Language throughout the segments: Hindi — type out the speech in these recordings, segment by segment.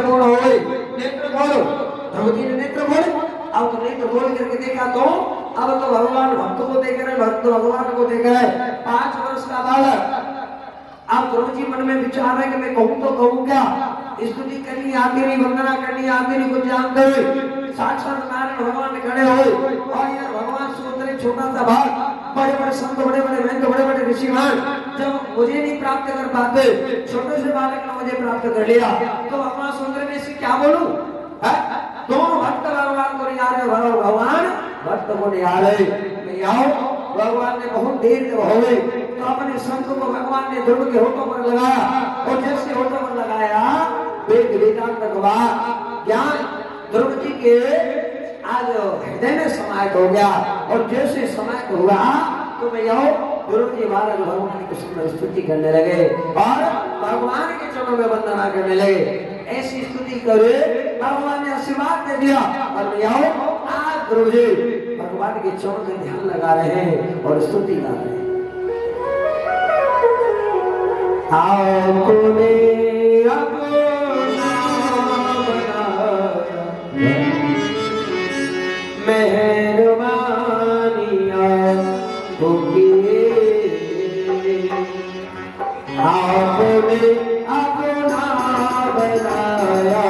पूर्ण होए। नेत्र खोलो, द्रौपदी ने नेत्र खोले। अब तो नेत्र खोल करके देखा तो अब तो भगवान भक्त को देख रहे, भक्त भगवान को देख रहे। 5 वर्ष का बालक। अब द्रौपदी मन में विचार है कि मैं कहूँ तो कहूँ क्या, स्तुति करनी आती नहीं, वंदना करनी आती नहीं, कुछ जानते हुए साक्षात नारायण भगवान खड़े हुए और यार भगवान सोचते छोटा सा भाग, बड़े बड़े संत, बड़े बड़े महंत, बड़े बड़े ऋषिमान जब मुझे नहीं प्राप्त कर पाते, छोटे से बालक ने मुझे प्राप्त कर लिया, तो भगवान सुंदर ने से क्या बोलूं? दोनों भक्त भगवान को नहीं आ रहे, भगवान भक्त को नहीं आ रहे। नहीं आओ, भगवान ने बहुत देर हो गई तो अपने संत को भगवान ने ध्रुव के होठों पर लगाया और जैसे होठों पर लगाया वेद वेदांत भगवान ज्ञान ध्रुव जी के आज हृदय में समाहित हो गया और जैसे समाहित हुआ तो भैया ध्रुव जी महाराज भगवान की सुंदर स्तुति करने लगे और भगवान के चरणों में वंदना करने लगे। ऐसी स्तुति करे भगवान ने आशीर्वाद दे दिया और भैया आज ध्रुव जी भगवान के चरणों में ध्यान लगा रहे हैं और स्तुति गा रहे हैं। आपने अपना बनाया मेहरबानियां तो किए, आपने अपना बनाया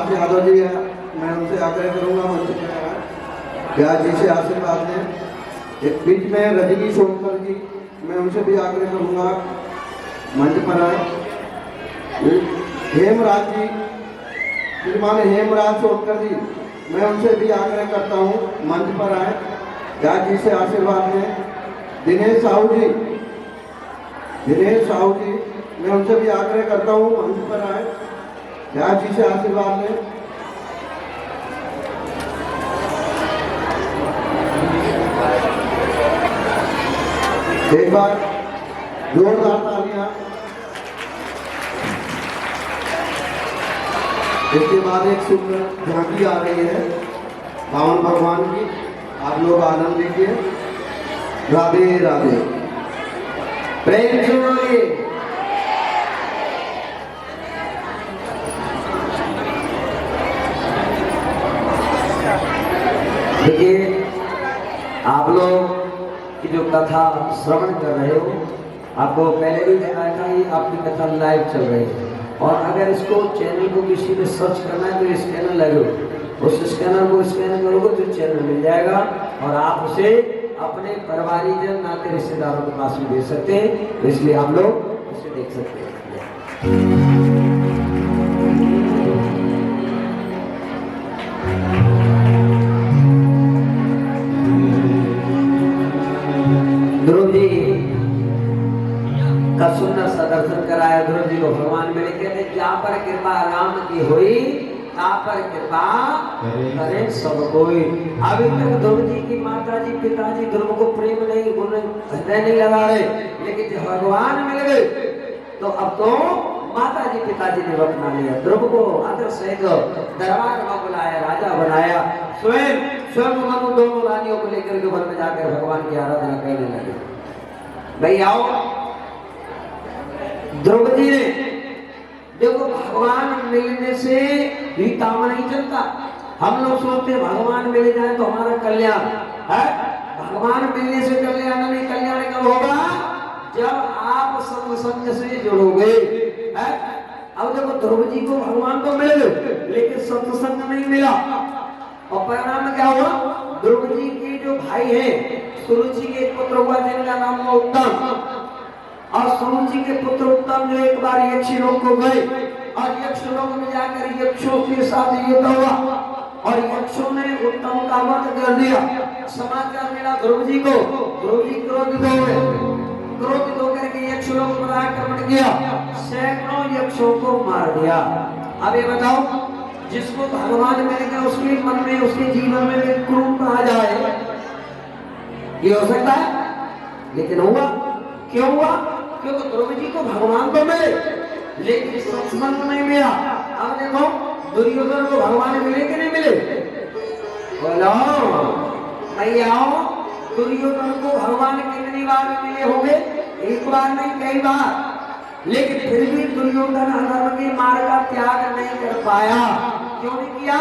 प्रकाश यादव जी है, मैं उनसे आग्रह करूंगा मंच पर आए, ब्याज जी से आशीर्वाद लें। एक बीच में रजनी सोनकर जी, मैं उनसे भी आग्रह करूंगा मंच पर आए। हेमराज जी, श्रीमान हेमराज सोनकर जी, मैं उनसे भी आग्रह करता हूँ मंच पर आए, ब्याज जी से आशीर्वाद लें। दिनेश साहू जी, मैं उनसे भी आग्रह करता हूँ मंच पर आए, ब्याज जी से आशीर्वाद लें। एक बार जोरदार तालियां। इसके बाद एक सुंदर झांकी आ रही है पावन भगवान की, आप लोग आनंद लीजिए। राधे राधे। प्रेम से बोलिए। देखिए, आप लोग की जो कथा श्रवण कर रहे हो, आपको पहले भी बताया था ये आपकी कथा लाइव चल रही है। और अगर इसको चैनल को किसी ने सर्च करना है तो स्कैनर लगे, उस स्कैनर को स्कैन करोगे तो चैनल मिल जाएगा और आप उसे अपने परिवारीजन नाते रिश्तेदारों के पास भी दे सकते हैं। तो इसलिए आप लोग उसे देख सकते हैं। ध्रुव जी का सुंदर सा दर्शन कराया। ध्रुव जी को भगवान मेरे कहते जहाँ पर कृपा राम की हुई आप पर कृपा करे सब कोई। अभी तक ध्रुव जी की माता जी पिताजी ध्रुव को प्रेम नहीं हृदय नहीं लगा रहे, लेकिन जब भगवान मिल गए तो अब तो माता जी पिताजी ने अपना लिया। ध्रुव को आदर सहित दरबार में बुलाया, राजा बनाया। स्वयं मनु दोनों रानियों को लेकर के वन में जाकर भगवान की आराधना करने लगे। भाई आओ, ध्रुव जी ने देखो भगवान मिलने से भी काम नहीं चलता। हम लोग सोचते भगवान मिल जाए तो हमारा कल्याण है। भगवान मिलने से कल्याण नहीं, कल्याण कब होगा जब आप संग से जुड़ोगे। अब देखो ध्रुव जी को भगवान तो मिल गए लेकिन सत्संग नहीं मिला और परिणाम क्या हुआ? ध्रुव जी के जो भाई हैं, सुरुचि के एक पुत्र हुआ जिनका नाम हुआ उत्तम। और सुरुचि के पुत्र उत्तम जो एक बार यक्षलोक को गए और यक्षलोक में जाकर यक्षों के साथ युद्ध हुआ और यक्षों ने उत्तम का वध कर दिया। समाचार मिला ध्रुव जी को। ध्रुव जी क्रोधित हो गए, क्रोधित होकर के यक्षलोक पर आक्रमण किया, सैकड़ों यक्षों को मार दिया। अब ये बताओ, जिसको भगवान मिल गए उसके मन में, उसके जीवन में एक क्रूप आ जाए, ये हो सकता है? लेकिन हुआ। क्यों हुआ? क्योंकि ध्रुव जी को भगवान तो मिले लेकिन सत्संग नहीं मिला। अब देखो दुर्योधन को भगवान मिले कि नहीं मिले? बोलो भैया, दुर्योधन को भगवान कितनी बार मिले होंगे? एक बार नहीं, कई बार। लेकिन फिर भी दुर्योधन अधर्म के मार्ग का त्याग नहीं कर पाया। क्यों नहीं किया?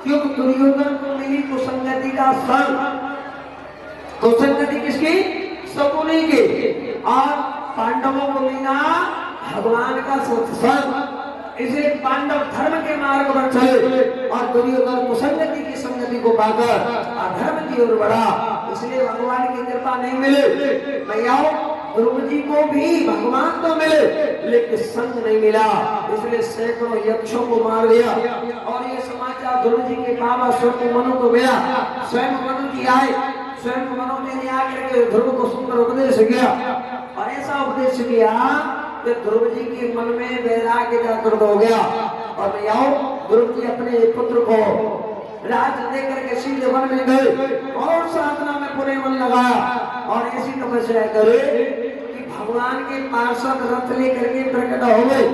क्योंकि दुर्योधन को मिली कुसंगति का संग। कुसंगति किसकी? शकुनी की। और पांडवों को मिला भगवान का सत्संग। इसे पांडव धर्म के मार्ग पर चले और दुर्योधन कुसंगति की संगति को पाकर अधर्म की ओर बढ़ा। इसलिए भगवान की कृपा नहीं मिले। भैया, ध्रुव जी को भी भगवान तो मिले लेकिन संग नहीं मिला, इसलिए सैकड़ों यक्षों को मार दिया। और ये समाचार ध्रुव जी के बाबा स्वयं मनु को मिला। स्वयं मनु जी आए, स्वयं मनु ने आकर के ध्रुव को सुंदर उपदेश किया और ऐसा उपदेश किया कि ध्रुव जी के मन में वैराग्य जागृत हो गया। और भैया, ध्रुव जी अपने पुत्र को राज लेकर के सीधे वन में गए और साधना में पूरे मन लगाया और ऐसी तपस्या करे कि भगवान के पार्षद रथ लेकर के प्रकट हो गए।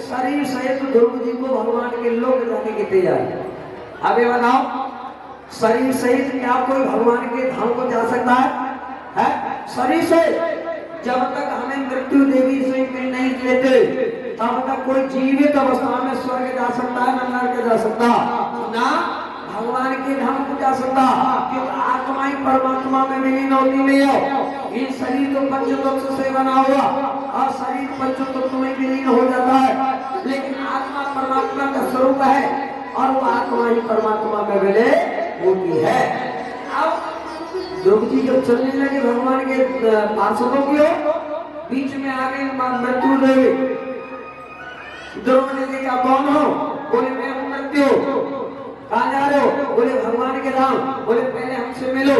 शरीर सहित ध्रुव जी को भगवान के लोक जाने की तैयारी। अब ये बताओ, शरीर सहित क्या कोई भगवान के धाम को जा सकता है? शरीर से जब तक हमें मृत्यु देवी से मिल नहीं लेते तब तक कोई जीवित अवस्था में स्वर्ग जा सकता है, न नरक जा सकता, ना भगवान के धाम को जा सकता। क्योंकि आत्मा ही परमात्मा में विलीन होती नहीं है। ये शरीर तो पंचतत्व से बना हुआ और शरीर पंचतत्व में विलीन हो जाता है, लेकिन आत्मा परमात्मा का स्वरूप है और वो आत्मा ही परमात्मा में मिले होती है। अब द्रौपदी जब चलने लगे भगवान के पार्षदों की ओर, बीच में आ गई मृत्यु देवी। द्रौपदी ने देखा कौन हो? बोले मैं हूं मृत्यु। कहाँ जा रहे हो? बोले भगवान के धाम। बोले पहले हमसे मिलो,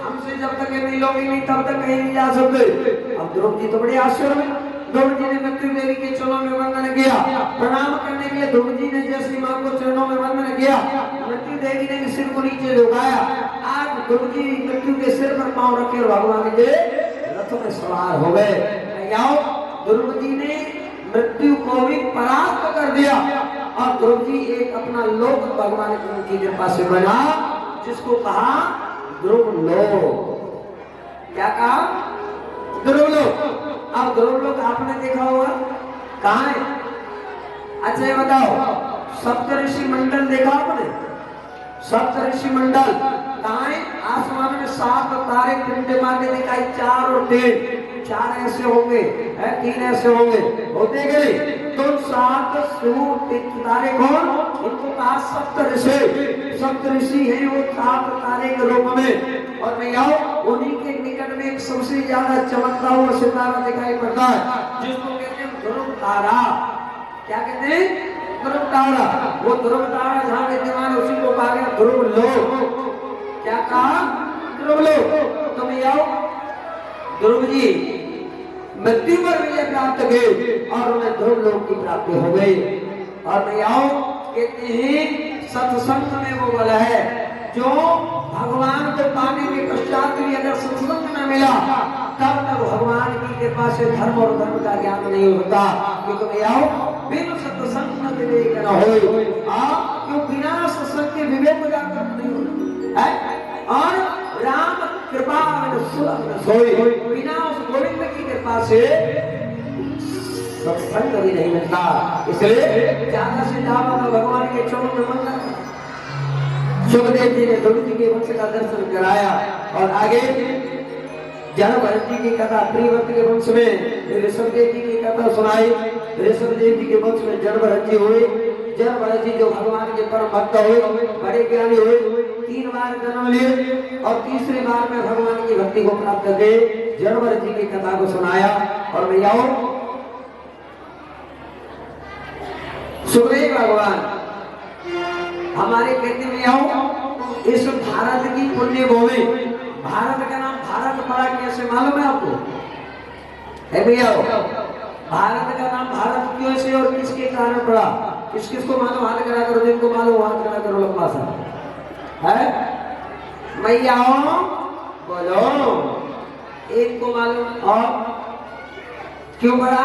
हमसे जब तक मिलोगे नहीं तब तक कहीं नहीं जा सकते। अब द्रौपदी तो बड़े आश्चर्य में, द्रौपदी ने मृत्यु देवी के चरणों में वंदन किया। प्रणाम करने के लिए द्रौपदी ने जैसे मां को चरणों में वंदन किया, मृत्यु देवी ने सिर को नीचे झुकाया। आज द्रौपदी मृत्यु के सिर पर पांव रखे और भगवान के रथ में सवार हो गए। द्रौपदी ने मृत्यु को भी परास्त कर दिया और द्रौपदी एक अपना लोक भगवान की कृपा से बना, जिसको कहा ध्रुवलोक। क्या कहा? ध्रुवलोक। अब ध्रुवलोक आपने देखा होगा, कहाँ है? अच्छा ये बताओ, सप्तऋषि मंडल देखा आपने? सप्तऋषि मंडल कहाँ है? आसमान में 7 तारे टिमटिमाते के दिखाई, 4 और 3, 4 ऐसे होंगे, 3 ऐसे होंगे, होते गए तो 7 तारे कौन? उनको कहा सप्तऋषि। सप्तऋषि है वो 7 तारे के रूप में। और मैं आओ उन्हीं के निकट में एक सबसे ज्यादा चमकता हुआ सितारा दिखाई पड़ता है, जिसको कहते हैं ध्रुव तारा। क्या कहते हैं? ध्रुव तारा। वो ध्रुव तारा जहाँ विद्यमान उसी को कहा गया ध्रुव लोक। क्या कहा? ध्रुव लोक। तो मैं आओ ध्रुव जी मृत्यु पर विजय प्राप्त गए और उन्हें ध्रुव लोक की प्राप्ति हो गई। और मैं आओ कहते हैं सत्संग में वो बल है जो भगवान को पाने के पश्चात भी अगर सत्संग न मिला तब तक भगवान की कृपा से धर्म और धर्म का ज्ञान नहीं होता। क्योंकि मैं आओ बिन सत्संग न विवेक न होए, क्यों बिना सत्संग के विवेक को जागृत नहीं होता है। और राम कृपा सोई, बिना उस गोविंद की कृपा से सत्संग कभी नहीं मिलता। इसलिए ज्यादा से ज्यादा भगवान के चरणों में मन लगा। सुखदेव जी ने द्रौपदी के वंश का दर्शन कराया और आगे जड़भरत जी की कथा, प्रियव्रत के वंश में ऋषभदेव जी की कथा सुनाई। ऋषभदेव जी के वंश में जड़भरत जी हुए। जड़भरत जी जो भगवान के परम भक्त हुए, बड़े ज्ञानी हुए, 3 बार जन्म लिए और तीसरी बार में भगवान की भक्ति को प्राप्त करके जड़भरत जी की कथा को सुनाया। और मैं आओ सुखदेव भगवान हमारे कहते में आओ इस भारत की पुण्य भूमि, भारत का नाम भारत पड़ा कैसे मालूम है आपको? है भैया भारत का नाम भारत क्यों से और किसके कारण पड़ा? किस किस को मालूम? हाथ खड़ा करो, जिनको मालूम हाथ खड़ा करो। लंबा सा है मैया बोलो, एक को मालूम और क्यों पड़ा?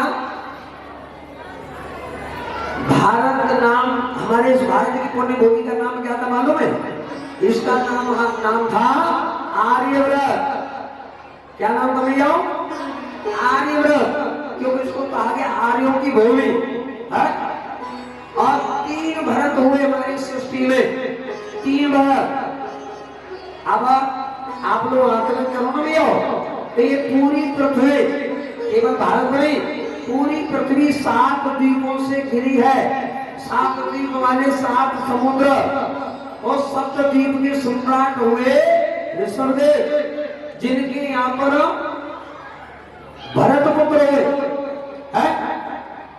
भारत नाम, हमारे इस भारत की पुण्य भूमि का नाम क्या था मालूम है? इसका नाम था आर्यव्रत। क्या नाम था भैया? आर्यव्रत। क्योंकि इसको कहा गया आर्यों की भूमि है। और 3 भरत हुए हमारी सृष्टि में, 3 भरत। अब आप लोग आकलन करो ना भैया, तो ये पूरी पृथ्वी, केवल भारत नहीं, पूरी पृथ्वी 7 द्वीपों से घिरी है। 7 द्वीप वाले 7 समुद्र और सप्तद्वीप के सम्राट हुए ऋषभदेव, जिनके यहाँ पर भरत पुत्र हुए है।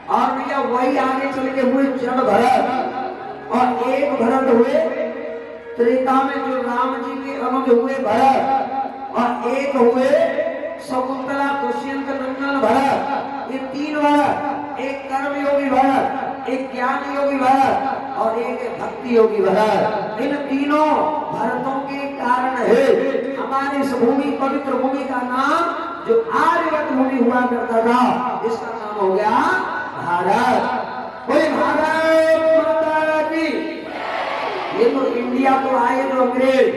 और भैया वही आगे चल के हुए जड़ भरत, और एक भरत हुए त्रेता में जो राम जी के अनुज हुए भरत, और एक हुए शकुंतला दुष्यंत नंदन भरत। ये 3 भरत, एक कर्म योगी भरत, एक ज्ञान योगी भरत और एक भक्ति योगी भरत। इन तीनों भरतों के कारण है हमारी इस भूमि, पवित्र भूमि का नाम जो आर्यवत भूमि हुआ करता था, इसका नाम हो गया भारत। कोई भारत माता की। ये तो इंडिया तो आए जो अंग्रेज,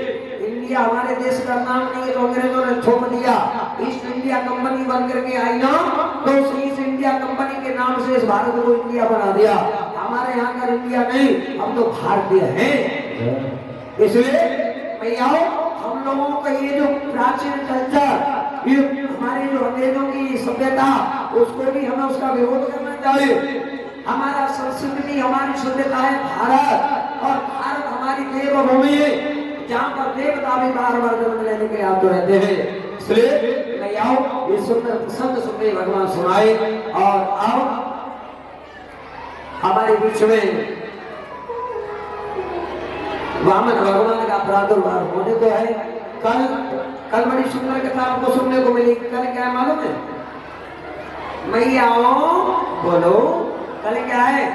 इंडिया हमारे देश का नाम नहीं है, तो अंग्रेजों ने थोप दिया। ईस्ट इंडिया कंपनी बन करके आई ना, तो उस ईस्ट इंडिया कंपनी के नाम से इस भारत को इंडिया बना दिया। हमारे यहाँ का इंडिया नहीं, हम तो भारतीय हैं। इसलिए भैया हम लोगों का ये जो प्राचीन कल्चर, ये हमारे जो अंग्रेजों की सभ्यता, उसको भी हमें उसका विरोध करना चाहिए। हमारा संस्कृति, हमारी सभ्यता है भारत, और भारत हमारी देवभूमि है जहाँ पर देवता भी बार बार जन्म लेने के लिए आते रहते हैं। इसलिए मैं आओ ये सुंदर प्रसंग सुनते भगवान सुनाए। और आओ हमारे बीच में वामन भगवान का प्रादुर्भाव होने को है। कल बड़ी सुंदर कथा आपको सुनने को मिली। कल क्या है मालूम है? मैया बोलो कल क्या है?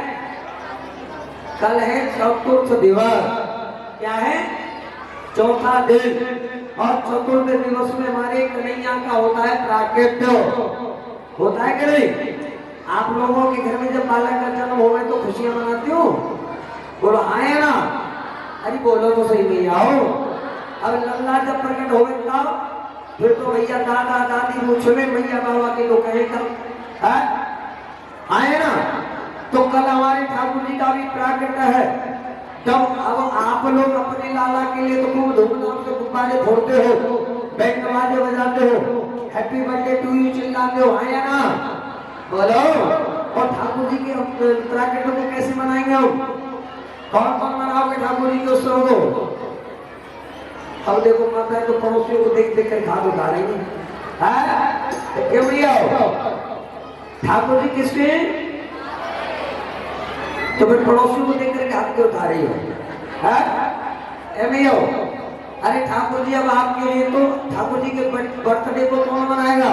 कल है चतुर्थ दिवस। क्या है? चौथा दिन। और चतुर्थ दिवस में हमारे कन्हैया का होता है प्राकट्य। होता है कि नहीं? आप लोगों के घर में जब बालक का जन्म होवे तो खुशियां मनाती हो? बोलो आए ना? अरे बोलो तो सही नहीं आओ। अब लल्ला जब प्रकट होवे तब फिर तो भैया दादा दादी पूछवे भैया बाबा के लोग कहेगा आए ना। तो कल हमारे ठाकुर जी का भी प्राकट्य है। तब अब आप लोग अपने लाला के लिए तो खूब धूमधाम से गुब्बारे फोड़ते हो, बैंड बाजे बजाते हो, हैप्पी बर्थडे टू यू चिल्लाते हो, आया ना? बोलो। और ठाकुर जी के प्राकट्य को कैसे मनाएंगे हम? कौन कौन मनाओगे ठाकुर जी के उत्सव को? अब देखो माता तो पड़ोसियों को देख देख कर खाद उठा रही है। क्यों भैया ठाकुर जी किसके? तो फिर पड़ोसियों को देख कर हाथ क्यों उठा रही हो? भैया अरे ठाकुर जी अब आपके लिए तो ठाकुर जी के बर्थडे को कौन मनाएगा?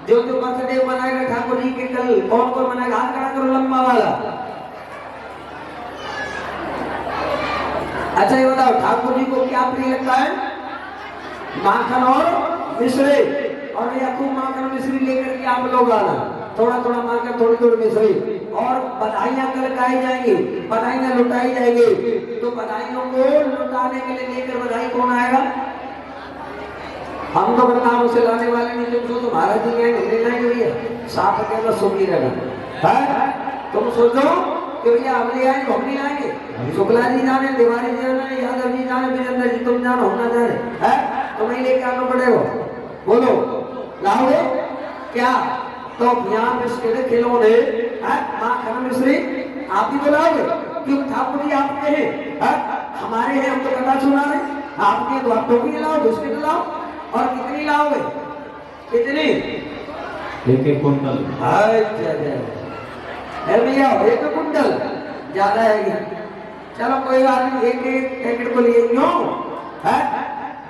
जो जो बर्थडे मनाएगा ठाकुर जी के कल कौन कौन मनाएगा? हाथ खड़ा करो लंबा वाला। अच्छा ये बताओ ठाकुर जी को क्या प्रिय लगता है? माखन और मिश्री। और भैया खूब माखन मिश्री लेकर के आप लोग आना। थोड़ा थोड़ा माखन थोड़ी थोड़ी मिश्री। और बधाइयां कल गाई जाएंगी, बधाइयां लुटाई जाएंगी। तो बधाइयों को लुटाने के लिए लेकर बधाई कौन आएगा? हम तो बदनाम से लाने वाले नहीं। तुम तो महाराज जी नहीं लाएंगे भैया। साफ अकेला सुखी रहना। तुम सोचो कि भैया हम ले आएंगे, हम नहीं लाएंगे। शुक्ला जी जाने, तिवारी जी जाने, यादव जी जाने, वीरेंद्र जी तुम जानो, हम ना जाने है? तुम्हें लेके आना पड़ेगा। बोलो लाओगे क्या? तो यहाँ बिस्किट खिलौने माखन मिश्री आप ही बुलाओगे? क्यों ठाकुर जी आपके हैं? हमारे हैं, हम तो कथा सुना रहे। आपके तो आप टोपी लाओ, बिस्किट लाओ। और कितनी लाओगे? कितनी? एक कुंटल। भैया एक कुंटल ज्यादा है। चलो कोई बात नहीं, एक एक पैकेट को लिए क्यों है?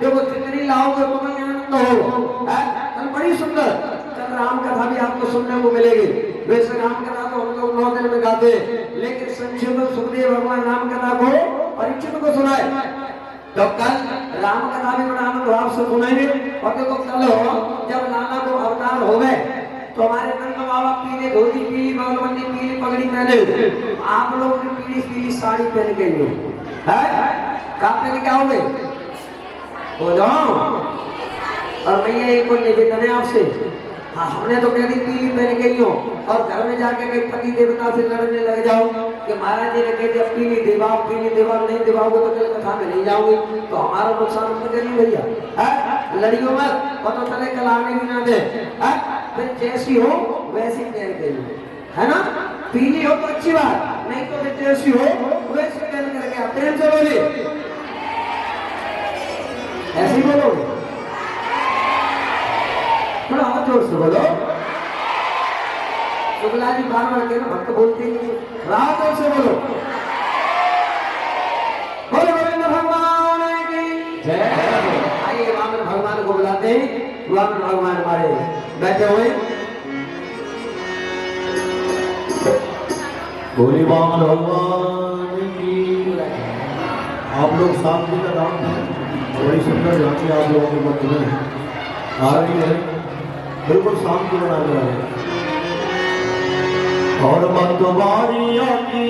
देखो जितनी लाओगे तुम्हें आनंद हो। कल बड़ी सुंदर कल राम कथा भी आपको सुनने को मिलेगी। वैसे राम कथा तो हम लोग 9 दिन में गाते, लेकिन संक्षेप में सुखदेव भगवान राम कथा को परीक्षित को सुनाए। तो कल राम कथा भी बड़ा आनंद भाव से सुनाएंगे। और देखो कल जब लाला को अवतार हो गए तो हमारे नंद बाबा पीले धोती, पीली बागलबंदी, पीली पगड़ी पहने। आप लोग भी पीली पीली साड़ी पहन के हो कहा पहन के आओगे? बोलो। और भैया एक निवेदन है आपसे। हाँ हमने तो कह दी पीली पहन के ही हो। और घर में जाके कहीं पति देवता से लड़ने लग जाओ कि महाराज जी ने कह दिया पीली दिवाओ, पीली दिवाओ, नहीं दिवाओगे तो कल कथा में नहीं जाओगे। तो हमारा नुकसान मत करिए भैया। लड़ियों मत, पता चले कल आने भी ना दे। फिर जैसी हो वैसी पहन के है ना? पीली हो तो अच्छी बात, नहीं तो फिर जैसी हो वैसी पहन करके आप प्रेम से बोलिए। ऐसी बोलो, थोड़ा और जोर से बोलो। शुक्ला जी बार बार के ना भक्त बोलते ही रात जोर से बोलो। बोलो गोविंद भगवान की जय। आइए वामन भगवान को बुलाते हैं। वामन भगवान हमारे बैठे हुए। भोले वामन भगवान की। आप लोग शांति का नाम है, बड़ी सुंदर झांकी आप लोगों के मध्य में आ रही है। बिल्कुल शांति बना रहे हैं। और मतवारियों की